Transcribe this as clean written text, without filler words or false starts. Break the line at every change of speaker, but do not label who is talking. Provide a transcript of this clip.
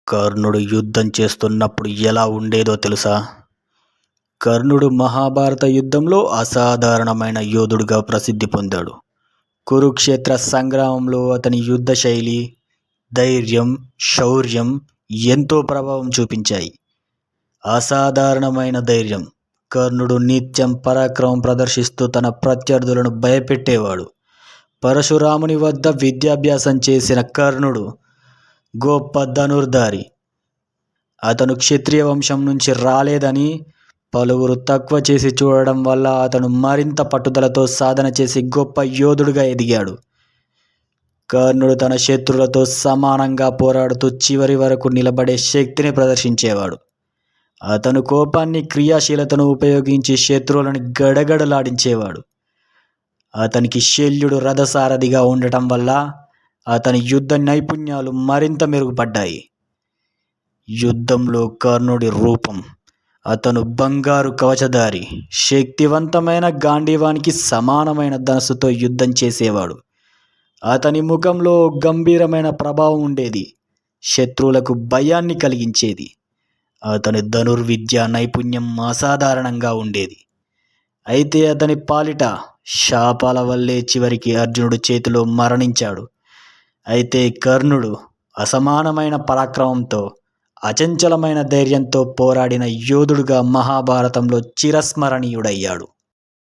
కర్ణుడు యుద్ధం చేస్తున్నప్పుడు ఎలా ఉండేదో తెలుసా? కర్ణుడు మహాభారత యుద్ధంలో అసాధారణమైన యోధుడిగా ప్రసిద్ధి పొందాడు. కురుక్షేత్ర సంగ్రామంలో అతని యుద్ధ శైలి, ధైర్యం, శౌర్యం ఎంతో ప్రభావం చూపించాయి. అసాధారణమైన ధైర్యం. కర్ణుడు నిత్యం పరాక్రమం ప్రదర్శిస్తూ తన ప్రత్యర్థులను భయపెట్టేవాడు. పరశురాముని వద్ద విద్యాభ్యాసం చేసిన కర్ణుడు గొప్ప ధనుర్ధారి. అతను క్షత్రియ వంశం నుంచి రాలేదని పలువురు తక్కువ చేసి చూడడం వల్ల అతను మరింత పట్టుదలతో సాధన చేసి గొప్ప యోధుడిగా ఎదిగాడు. కర్ణుడు తన శత్రువులతో సమానంగా పోరాడుతూ చివరి వరకు నిలబడే శక్తిని ప్రదర్శించేవాడు. అతను కోపాన్ని, క్రియాశీలతను ఉపయోగించి శత్రువులను గడగడలాడించేవాడు. అతనికి శల్యుడు రథసారథిగా ఉండటం వల్ల అతని యుద్ధ నైపుణ్యాలు మరింత మెరుగుపడ్డాయి. యుద్ధంలో కర్ణుడి రూపం. అతను బంగారు కవచధారి, శక్తివంతమైన గాంధీవానికి సమానమైన ధనస్సుతో యుద్ధం చేసేవాడు. అతని ముఖంలో గంభీరమైన ప్రభావం ఉండేది, శత్రువులకు భయాన్ని కలిగించేది. అతని ధనుర్విద్య నైపుణ్యం అసాధారణంగా ఉండేది. అయితే అతని పాలిట శాపాల వల్లే చివరికి అర్జునుడి చేతిలో మరణించాడు. అయితే కర్ణుడు అసమానమైన పరాక్రమంతో, అచంచలమైన ధైర్యంతో పోరాడిన యోధుడుగా మహాభారతంలో చిరస్మరణీయుడయ్యాడు.